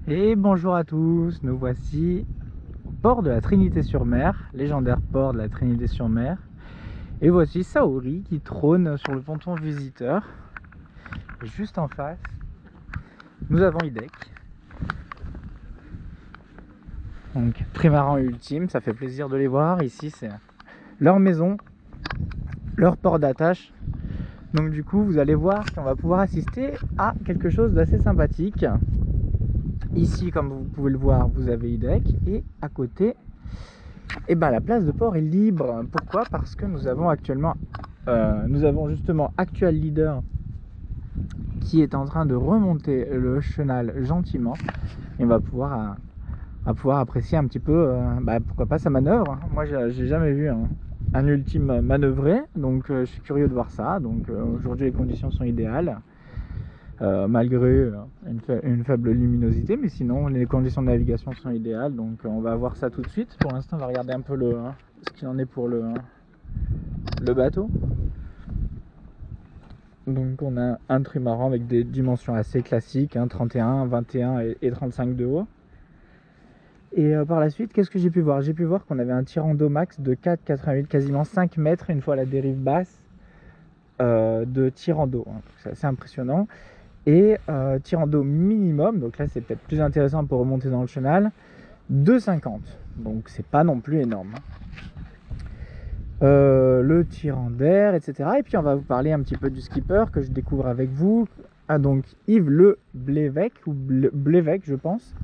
Et bonjour à tous, nous voici au port de la Trinité-sur-Mer, légendaire port de la Trinité-sur-Mer. Et voici Saori qui trône sur le ponton visiteur. Et juste en face, nous avons Idek. Donc trimaran ultime, ça fait plaisir de les voir. Ici c'est leur maison, leur port d'attache. Donc du coup vous allez voir qu'on va pouvoir assister à quelque chose d'assez sympathique. Ici, comme vous pouvez le voir, vous avez Idek et à côté, la place de port est libre. Pourquoi? Parce que nous avons justement Actual Leader qui est en train de remonter le chenal gentiment et on va pouvoir apprécier un petit peu, pourquoi pas sa manœuvre. Moi, j'ai jamais vu un ultime manœuvrer, donc je suis curieux de voir ça. Donc aujourd'hui, les conditions sont idéales. Malgré une faible luminosité, mais sinon les conditions de navigation sont idéales, donc on va voir ça tout de suite. Pour l'instant on va regarder un peu ce qu'il en est pour le bateau. Donc on a un trimaran avec des dimensions assez classiques, 31, 21 et 35 de haut. Et par la suite, qu'est-ce que j'ai pu voir? J'ai pu voir qu'on avait un tirant d'eau max de 4,88, quasiment 5 mètres une fois la dérive basse de tirant d'eau, c'est assez impressionnant. Et tirant d'eau minimum, donc là c'est peut-être plus intéressant pour remonter dans le chenal, 2,50, donc c'est pas non plus énorme. Le tirant d'air, etc. Et puis on va vous parler un petit peu du skipper que je découvre avec vous. Donc Yves Le Blévec, ou Blévec je pense,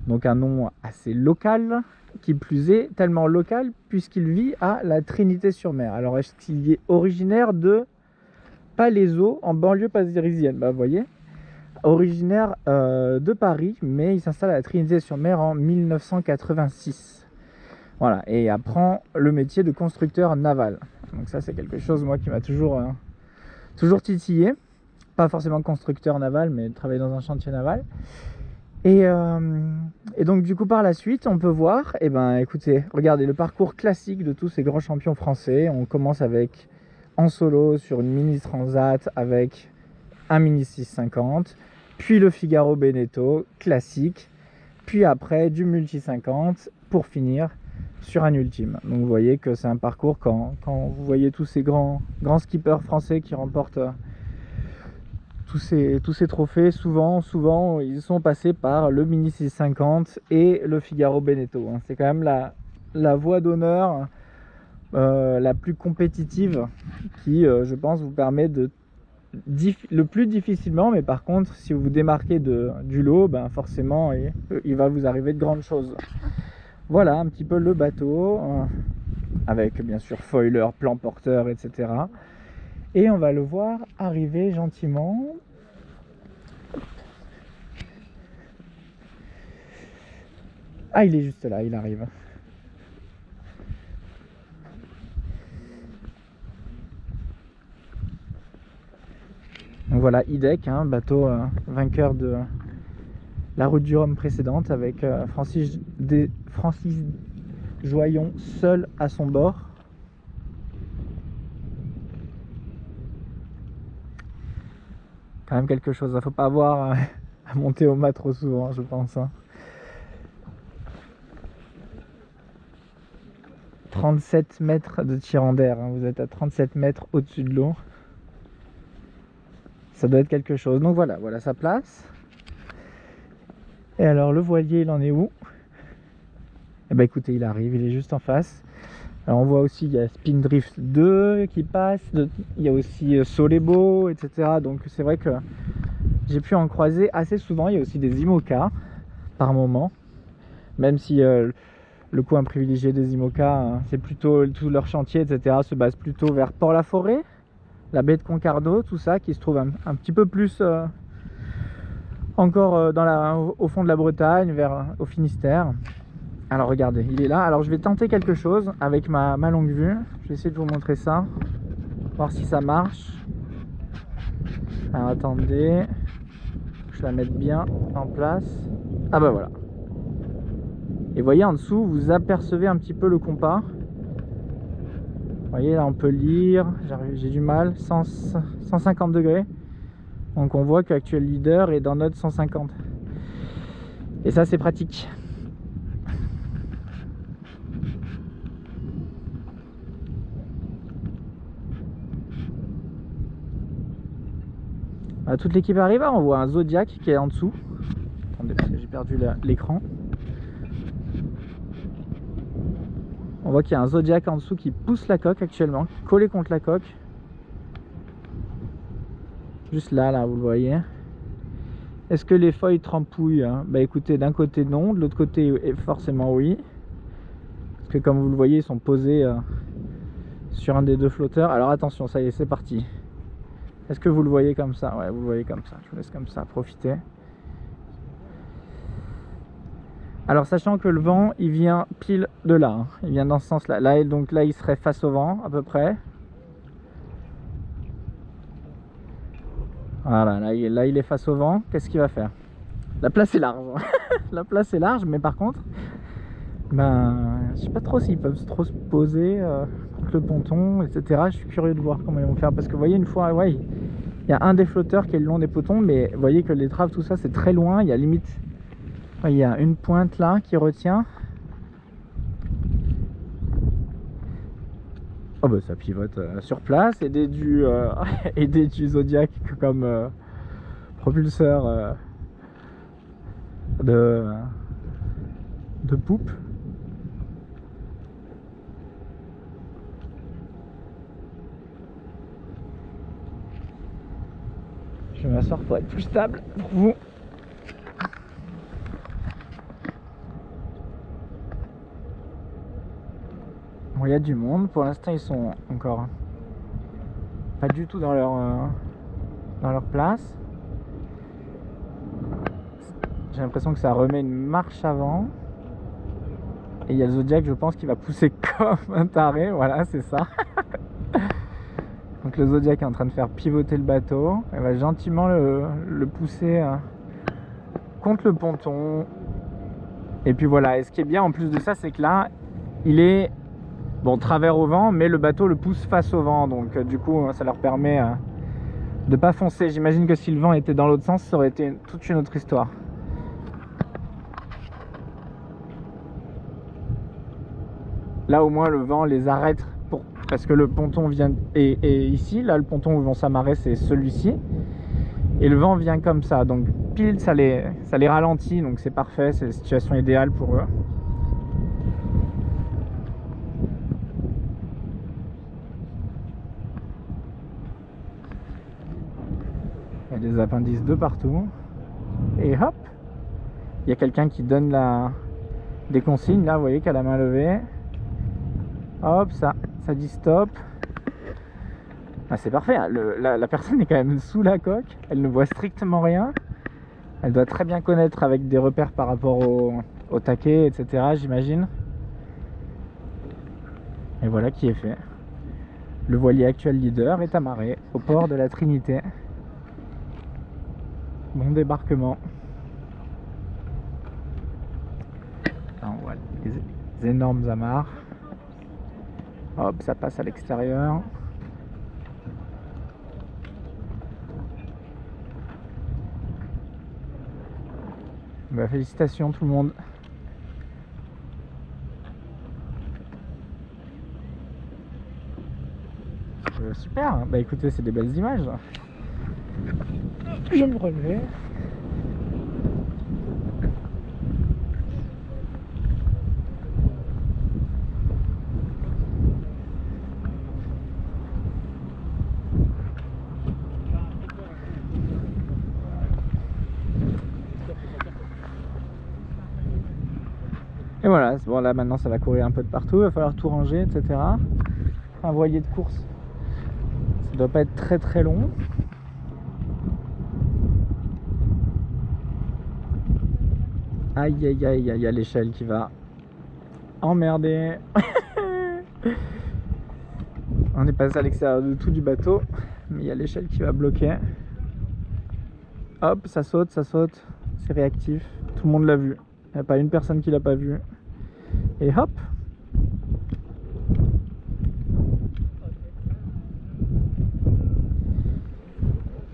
donc un nom assez local, qui plus est tellement local puisqu'il vit à la Trinité-sur-Mer. Alors est-ce qu'il est originaire de Palaiseau en banlieue parisienne? Vous voyez, originaire de Paris, mais il s'installe à la Trinité-sur-Mer en 1986. Voilà, et apprend le métier de constructeur naval. Donc ça c'est quelque chose moi qui m'a toujours titillé. Pas forcément constructeur naval, mais travailler dans un chantier naval. Et donc du coup par la suite on peut voir, écoutez, regardez le parcours classique de tous ces grands champions français. On commence avec en solo sur une mini transat avec un mini 650, puis le Figaro Beneteau classique, puis après du multi 50 pour finir sur un ultime. Donc vous voyez que c'est un parcours, quand vous voyez tous ces grands skippers français qui remportent tous ces trophées, souvent ils sont passés par le mini 650 et le Figaro Beneteau. C'est quand même la voie d'honneur la plus compétitive qui, je pense, vous permet de le plus difficilement, mais par contre si vous vous démarquez du lot, forcément il va vous arriver de grandes choses. Voilà un petit peu le bateau, avec bien sûr foiler, plan porteur, etc. Et on va le voir arriver gentiment. Ah, il est juste là, il arrive. Donc voilà Idek, bateau vainqueur de la route du Rhum précédente, avec Francis Joyon seul à son bord. Quand même quelque chose, il ne faut pas avoir à monter au mât trop souvent, je pense. 37 mètres de tirant d'air, vous êtes à 37 mètres au-dessus de l'eau. Ça doit être quelque chose. Donc voilà sa place. Et alors le voilier, il en est où? Écoutez, il arrive, il est juste en face. Alors on voit aussi, il y a Spindrift 2 qui passe, il y a aussi Solebo, etc. Donc c'est vrai que j'ai pu en croiser assez souvent. Il y a aussi des IMOCA par moment, même si le coin privilégié des IMOCA, c'est plutôt tout leur chantier, etc. se base plutôt vers Port-la-Forêt, la baie de Concarneau, tout ça qui se trouve un petit peu plus encore au fond de la Bretagne, au Finistère. Alors regardez, il est là. Alors je vais tenter quelque chose avec ma longue vue. Je vais essayer de vous montrer ça, voir si ça marche. Alors attendez, je la mette bien en place. Ah voilà. Et vous voyez en dessous, vous apercevez un petit peu le compas. Vous voyez là, on peut lire, j'ai du mal, 150 degrés. Donc on voit qu'Actual Leader est dans notre 150. Et ça c'est pratique. Toute l'équipe arrive, on voit un Zodiac qui est en dessous. Attendez parce que j'ai perdu l'écran. On voit qu'il y a un Zodiac en dessous qui pousse la coque actuellement, collé contre la coque. Juste là, vous le voyez. Est-ce que les feuilles trempouillent? Bah écoutez, d'un côté non, de l'autre côté forcément oui. Parce que comme vous le voyez, ils sont posés sur un des deux flotteurs. Alors attention, ça y est, c'est parti. Est-ce que vous le voyez comme ça? Ouais, vous le voyez comme ça. Je vous laisse comme ça, profitez. Alors sachant que le vent, il vient pile de là. Il vient dans ce sens-là. Donc là, il serait face au vent, à peu près. Voilà, là il est face au vent. Qu'est-ce qu'il va faire? La place est large. La place est large, mais par contre, je sais pas trop s'ils peuvent trop se poser contre le ponton, etc. Je suis curieux de voir comment ils vont faire. Parce que vous voyez, une fois, ouais, il y a un des flotteurs qui est le long des potons, mais vous voyez que l'étrave, tout ça, c'est très loin. Il y a limite, il y a une pointe là qui retient. Oh bah ça pivote sur place, et du Zodiac comme propulseur de poupe. Je vais m'asseoir pour être plus stable pour vous. Bon, il y a du monde, pour l'instant ils sont encore pas du tout dans leur place. J'ai l'impression que ça remet une marche avant. Et il y a le Zodiac, je pense, qui va pousser comme un taré. Voilà, c'est ça. Donc le Zodiac est en train de faire pivoter le bateau. Il va gentiment le pousser contre le ponton. Et puis voilà, et ce qui est bien en plus de ça, c'est que là, il est travers au vent, mais le bateau le pousse face au vent. Donc du coup, ça leur permet de pas foncer. J'imagine que si le vent était dans l'autre sens, ça aurait été toute une autre histoire. Là au moins le vent les arrête parce que le ponton est ici. Là le ponton où ils vont s'amarrer, c'est celui-ci. Et le vent vient comme ça. Donc pile ça les ralentit. Donc c'est parfait, c'est la situation idéale pour eux. Il y a des appendices de partout. Et hop, il y a quelqu'un qui donne des consignes. Là vous voyez qu'à la main levée. Hop, ça dit stop. C'est parfait, hein. La personne est quand même sous la coque. Elle ne voit strictement rien. Elle doit très bien connaître avec des repères par rapport au taquet, etc. J'imagine. Et voilà qui est fait. Le voilier actuel leader est amarré au port de la Trinité. Bon débarquement. Là, on voit les énormes amarres. Hop, ça passe à l'extérieur. Bah, félicitations tout le monde. Super, bah écoutez, c'est des belles images. Je vais me relever. Et voilà, bon là maintenant ça va courir un peu de partout, il va falloir tout ranger, etc. Un voilier de course, ça doit pas être très très long. Aïe aïe aïe, il y a l'échelle qui va emmerder. On est passé à l'extérieur de tout du bateau, mais il y a l'échelle qui va bloquer. Hop, ça saute, c'est réactif, tout le monde l'a vu. Il n'y a pas une personne qui l'a pas vu. Et hop.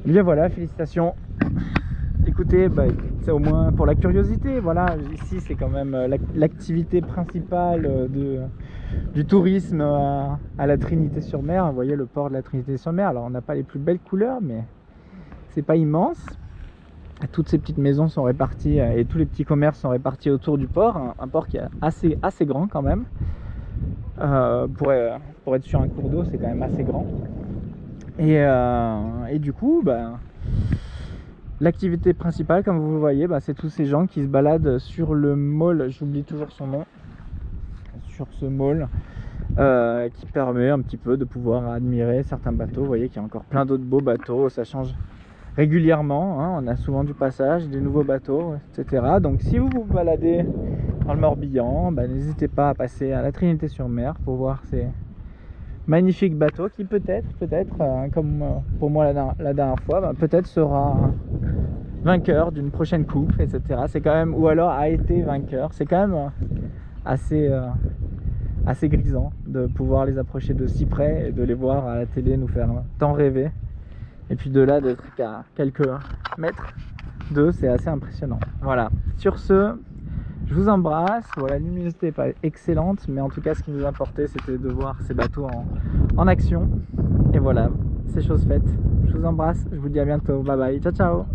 Et bien voilà, félicitations. Écoutez, c'est au moins pour la curiosité. Voilà, ici c'est quand même l'activité principale du tourisme à la Trinité-sur-Mer. Vous voyez le port de la Trinité-sur-Mer. Alors on n'a pas les plus belles couleurs, mais c'est pas immense. Toutes ces petites maisons sont réparties et tous les petits commerces sont répartis autour du port. Un port qui est assez grand quand même. Pour être sur un cours d'eau, c'est quand même assez grand. Et du coup, l'activité principale, comme vous le voyez, c'est tous ces gens qui se baladent sur le mall, j'oublie toujours son nom, sur ce mall qui permet un petit peu de pouvoir admirer certains bateaux. Vous voyez qu'il y a encore plein d'autres beaux bateaux, ça change régulièrement, hein. On a souvent du passage, des nouveaux bateaux, etc. Donc si vous vous baladez dans le Morbihan, n'hésitez pas à passer à la Trinité-sur-Mer pour voir ces magnifiques bateaux qui peut-être, comme pour moi la dernière fois, peut-être sera vainqueur d'une prochaine coupe, etc. C'est quand même, ou alors a été vainqueur. C'est quand même assez grisant de pouvoir les approcher de si près et de les voir à la télé nous faire tant rêver. Et puis de là d'être qu'à quelques mètres d'eux, c'est assez impressionnant. Voilà, sur ce, je vous embrasse. Voilà, la luminosité n'est pas excellente, mais en tout cas ce qui nous importait c'était de voir ces bateaux en action. Et voilà, c'est chose faite. Je vous embrasse, je vous dis à bientôt, bye bye, ciao ciao.